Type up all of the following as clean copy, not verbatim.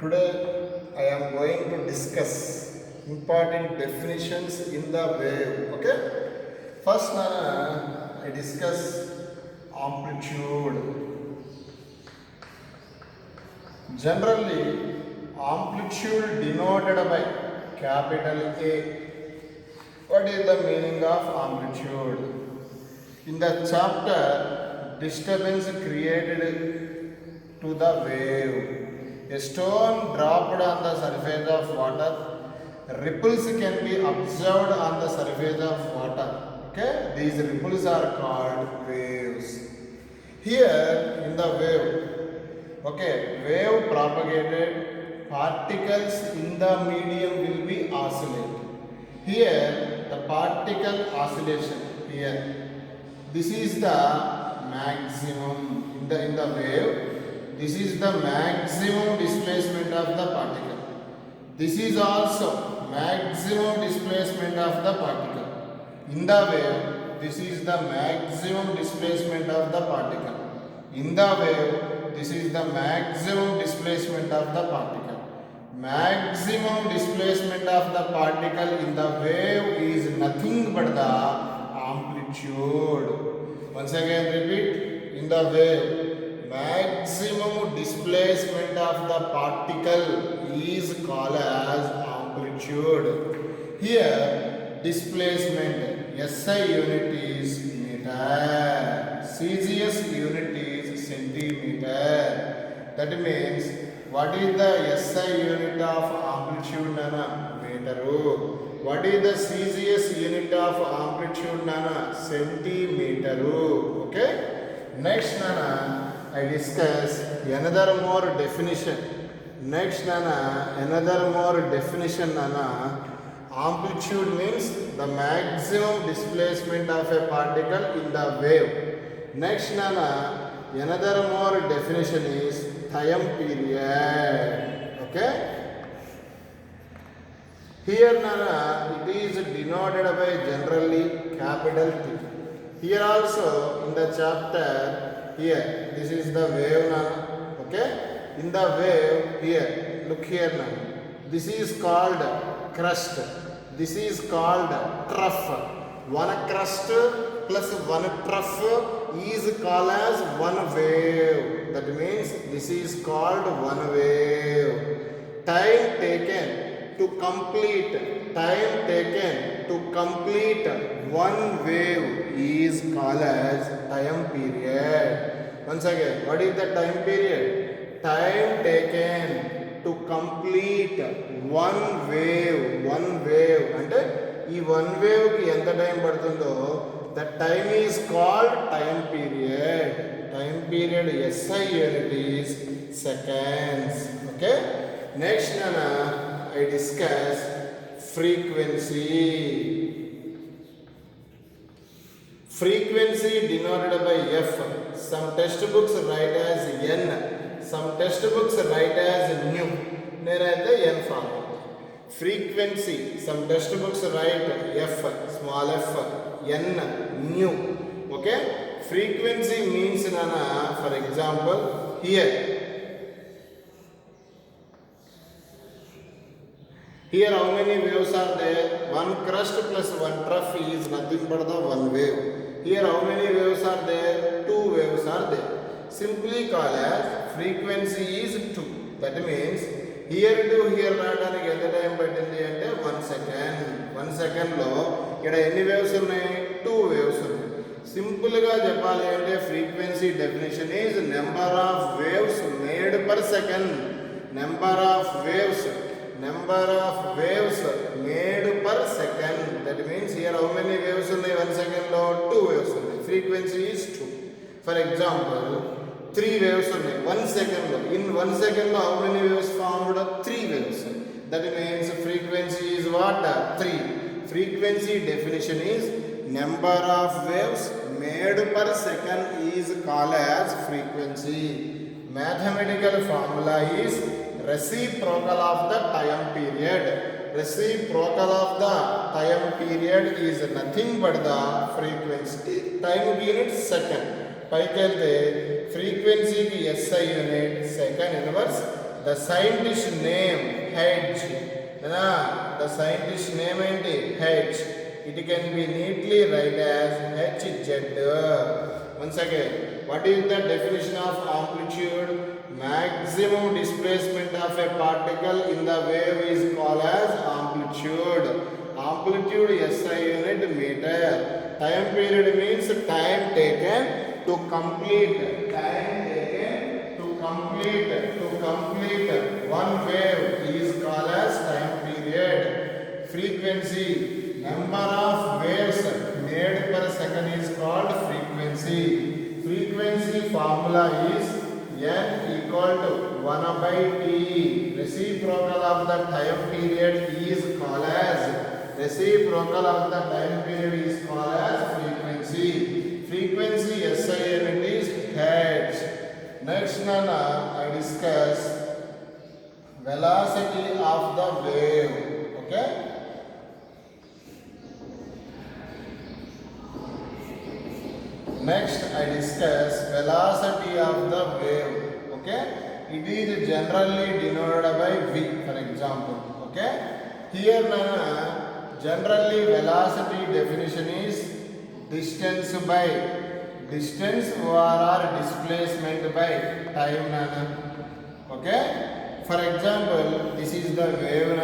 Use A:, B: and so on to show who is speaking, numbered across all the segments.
A: Today I am going to discuss important definitions in the wave. Okay. First, I discuss amplitude. Generally, amplitude denoted by capital A. What is the meaning of amplitude? In the chapter, disturbance created to the wave. A stone dropped on the surface of water, ripples can be observed on the surface of water. Okay, these ripples are called waves. Here in the wave, wave propagated particles in the medium will be oscillate. Here the particle oscillation here. This is the maximum in the wave. This is the maximum displacement of the particle. This is also maximum displacement of the particle. In the wave, this is the maximum displacement of the particle. In the wave, this is the maximum displacement of the particle. Maximum displacement of the particle in the wave is nothing but the amplitude. Once again repeat, in the wave, maximum displacement of the particle is called as amplitude. Here, displacement SI unit is meter, CGS unit is centimeter. That means, what is the SI unit of amplitude nana? Meter. What is the CGS unit of amplitude nana? Centimeter. Okay. Next nana, I discuss another more definition. Next nana, another more definition nana. Amplitude means the maximum displacement of a particle in the wave. Next nana, another more definition is time period. Okay. Here nana, it is denoted by generally capital T. Here also in the chapter, here this is the wave nana. Okay. In the wave here, look here nana. This is called crust. This is called trough. One crust plus one trough is called as one wave. That means this is called one wave. Time taken to complete one wave is called as time period. Once again, what is the time period? Time taken to complete one wave అంటే ఈ one wave కి ఎంత time పడుతుందో that time is called time period. Time period SI unit is seconds. Okay. Next nana, I discuss frequency. Frequency denoted by F. Some textbooks write as N. Some textbooks write as nu. Neither N form. Frequency. Some textbooks write F, small f, N, nu. Okay. Frequency means nana. For example, here. Here how many waves are there? One crust plus one trough is nothing but the one wave. Here how many waves are there? Two waves are there. Simply call as frequency is 2. That means here to here రావడానికి ఎంత time పట్టింది అంటే 1 second. 1 second లో ఇక్కడ ఎన్ని waves ఉన్నాయి? 2 waves ఉన్నాయి. Simple గా చెప్పాలి అంటే frequency definition is number of waves made per second. Number of waves made per second. That means here how many waves ఉన్నాయి 1 second లో? 2 waves ఉన్నాయి. Frequency is 2. For example, 3 waves ఉన్నాయి 1 second లో. In 1 second లో how many waves formed? 3 waves. That means frequency is what? 3. Frequency definition is number of waves made per second is called as frequency. Mathematical formula is reciprocal of the time period. Reciprocal of the time period is nothing but the frequency. Time unit second. పైకి వెళ్తే ఫ్రీక్వెన్సీకి SI unit, second inverse The scientist name H. The scientist name and H. It can be neatly write as HZ. Once again, what is the definition of amplitude? Maximum displacement of a particle in the wave is called as amplitude. Amplitude SI unit meter. Time period means time taken to complete. Time taken to complete one wave is called as time period. Frequency, number of waves made per second is called frequency. Frequency formula is N equal to 1 by T. Reciprocal of the time period is called as frequency. Frequency SI unit is Hertz. Next, I discuss velocity of the wave. Okay. Next, I discuss velocity of the wave. Okay, it is generally denoted by V, for example. Okay, here generally velocity definition is distance or displacement by time. Okay, for example, this is the wave.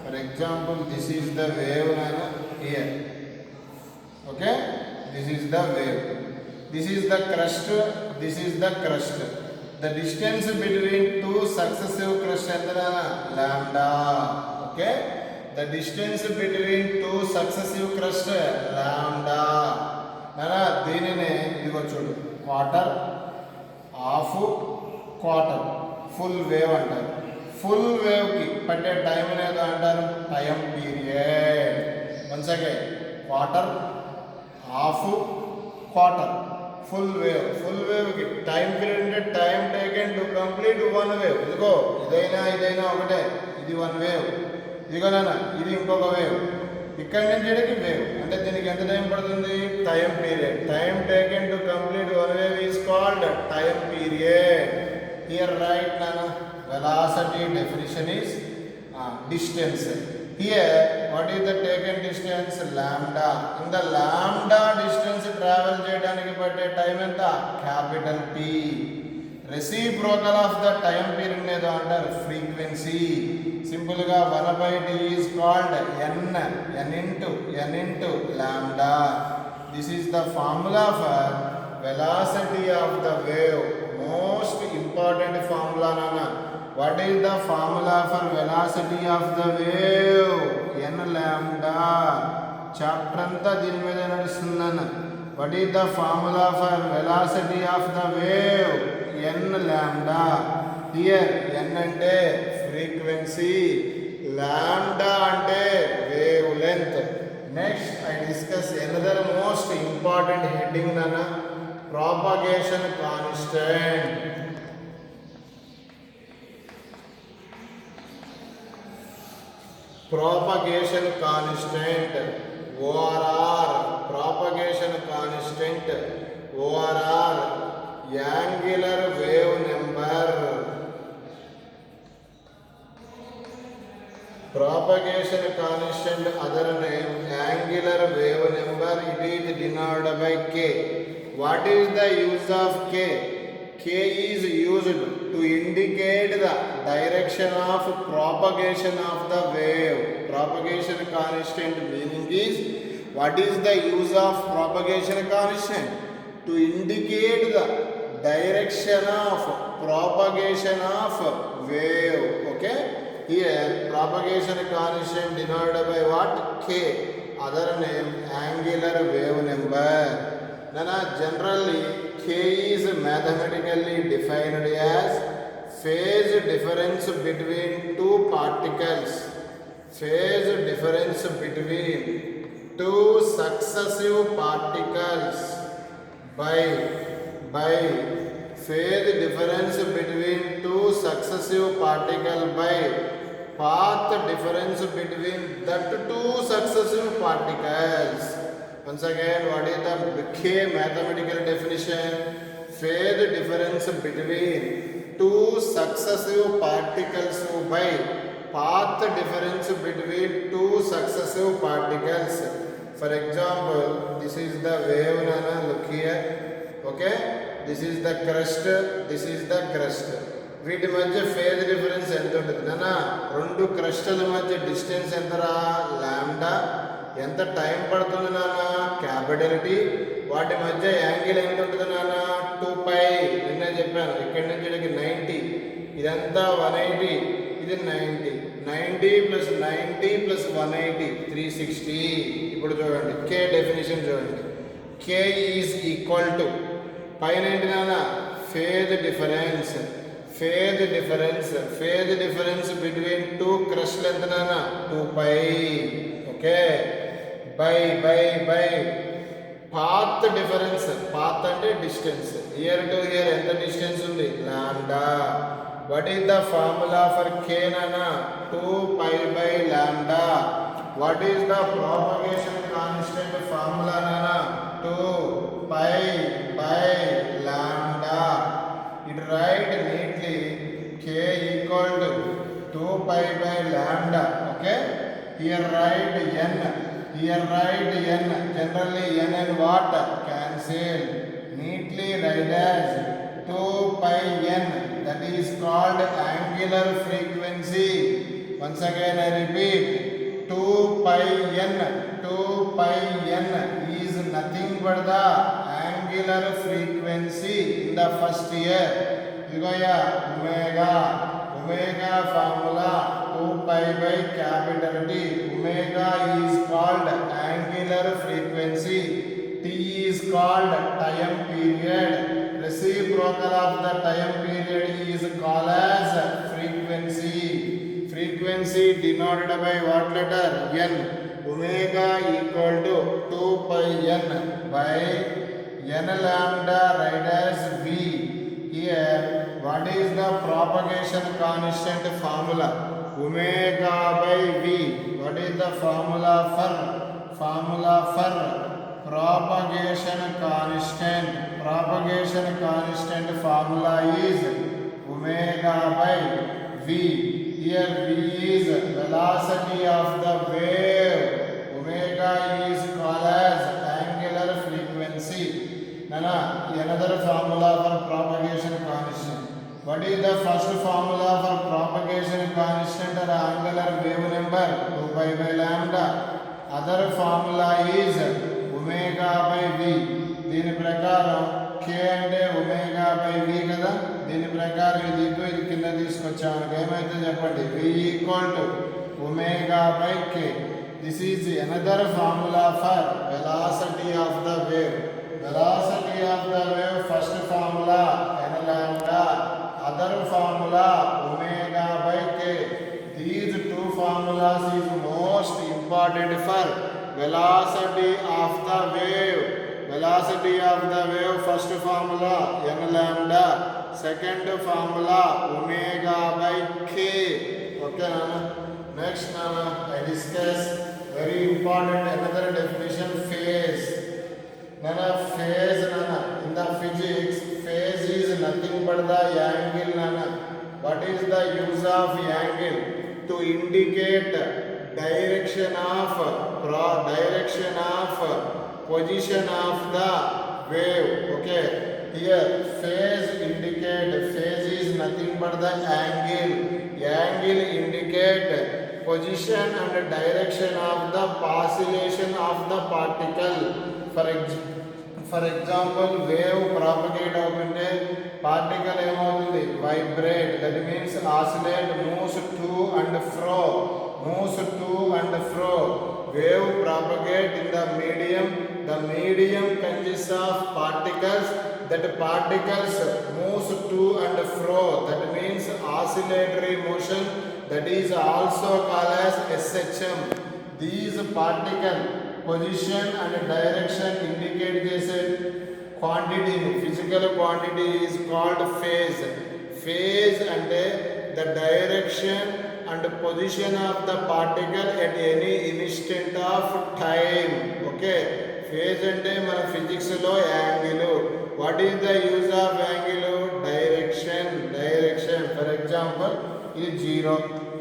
A: For example, this is the wave here. Okay. This is the wave. This is the crust. This is the crust. The distance between two successive crusts is lambda. Okay. The distance between two successive crusts lambda. Nana, deenine idigo chudu. Quarter, half, quarter, full wave antaru. Full wave ki patte time anedu antaru time period. Once again, quarter, half, quarter, full wave time period time taken to complete one wave. Idigo idaina okate idi one wave. Idigo nana idi inkoka wave. Ikkadi nunchi idiki wave ante deeniki enta time padutundi time period. Time taken to complete one wave is called time period. Here write nana velocity definition is distance. Here, what is the taken distance? Lambda. In the lambda distance travel cheyadaniki patte time enta? Capital T. Reciprocal of the time period edo antaru frequency. Simple ga 1 by T is called n into lambda. This is the formula for velocity of the wave. Most important formula nana. What is the formula for velocity of the wave? N lambda. Chapter anta dini meeda nadustundana. What is the formula for velocity of the wave? N lambda. Here n ante frequency, lambda ante wavelength. Next, I discuss another most important heading nana, propagation constant. Propagation constant ORR, propagation constant ORR, angular wave number. Propagation constant other name angular wave number, it is denoted by K. What is the use of K? K is used to indicate the direction of propagation of the wave. Propagation constant meaning is, what is the use of propagation constant? To indicate the direction of propagation of wave. Okay? Here propagation constant denoted by what? K. Other name angular wave number. Nana, generally K is mathematically defined as phase difference between two particles. Phase difference between two successive particles by phase difference between two successive particles by path difference between that two successive particles. Once again, what is the K mathematical definition? Phase difference between two successive particles by path difference between two successive particles. For example, this is the wave, nana, look here. Okay, this is the crust, this is the crust. వీటి మధ్య phase difference ఎంత ఉంటుంది నాన్న? రెండు క్రస్టుల మధ్య distance ఎంతరా? Lambda. ఎంత time పడుతుంది నాన్న? Capital T. వాటి మధ్య యాంగిల్ ఎంత ఉంటుంది నాన్న? 2π. నిన్న చెప్పాను, ఇక్కడి నుంచి ఇక్కడికి 90, ఇదంతా 180, ఇది 90. 90 ప్లస్ 90 ప్లస్ 180 360. ఇప్పుడు చూడండి కే డెఫినేషన్ చూడండి. కే ఈజ్ ఈక్వల్ టు పైన ఏంటి నాన్న? Phase difference. Phase difference between two క్రస్ట్లు ఎంత నాన్న? 2π. Okay, by path difference. Path అంటే డిస్టెన్స్. ఇయర్ టు ఇయర్ ఎంత డిస్టెన్స్ ఉంది? Lambda. What is the formula for K నానా? 2π by lambda. What is the propagation constant formula నానా? 2π by lambda. It write neatly k equal to 2π by lambda. Okay, here write n. Generally n and what? Cancel. Neatly write as 2πn. That is called angular frequency. Once again I repeat, 2πn is nothing but the angular frequency in the first year. Omega formula 2π by capital T. Omega is called angular frequency. T is called time period. Reciprocal of the time period is called as frequency. Frequency denoted by what letter? N. Omega equal to 2πn by n lambda, write as V. Here, what is the propagation constant formula? Omega by V. What is the formula for propagation constant? Propagation constant formula is omega by V. Here V is velocity of the wave. Omega is called as angular frequency. Nana, another formula for propagation constant. What is the first formula for propagation constant or angular wave number? 2π by lambda. Other formula is omega by V. దీని ప్రకారం k అంటే omega by V కదా. దీని ప్రకారం ఇది కింద తీసుకొచ్చాము. ఏమైతే చెప్పండి? V equal to omega by k. This is another formula for velocity of the wave. Velocity of the wave, first formula n lambda. Other formula omega by k. These two formulas is most important for velocity of the wave. Velocity of the wave, first formula n lambda. Second formula omega by k. Okay nana. Next nana, I discuss very important another definition, phase. Nana, phase nana, in the physics phase is nothing but the angle nana. What is the use of angle? To indicate direction of position of the wave. Okay, here phase is nothing but the angle indicate position and direction of the oscillation of the particle. For example, wave propagate అవుతుంటే particle ఏమవుతుంది? Vibrate. That means oscillate, moves to and fro. Wave propagate in the medium. The medium consists of particles. That particles moves to and fro. That means oscillatory motion. That is also called as SHM. These particle position and direction indicate చేసే quantity, physical quantity is called phase. Phase అంటే the direction and position of the particle at any instant of time. Okay, phase అంటే మన physics low angle. What is the use of angle? Direction. For example ఇది 0,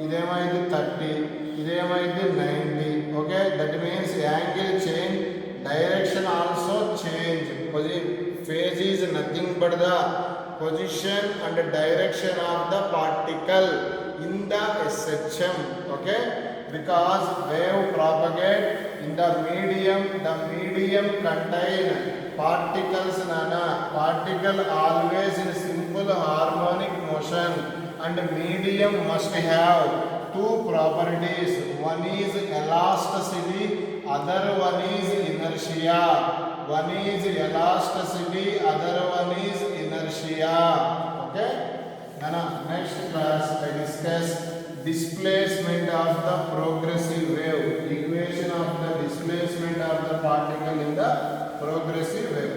A: ఇదేమైంది 30, ఇదేమైంది 90. Okay, that means angle change, direction also change. Phase is nothing but the position and direction of the particle in the SHM. Okay, because wave propagate in the medium contain particles. Particle always in simple harmonic motion, and medium must have two properties. One is elasticity, other one is inertia. One is elasticity, other one is inertia. Okay, now next class I discuss displacement of the progressive wave, equation of the displacement of the particle in the progressive wave.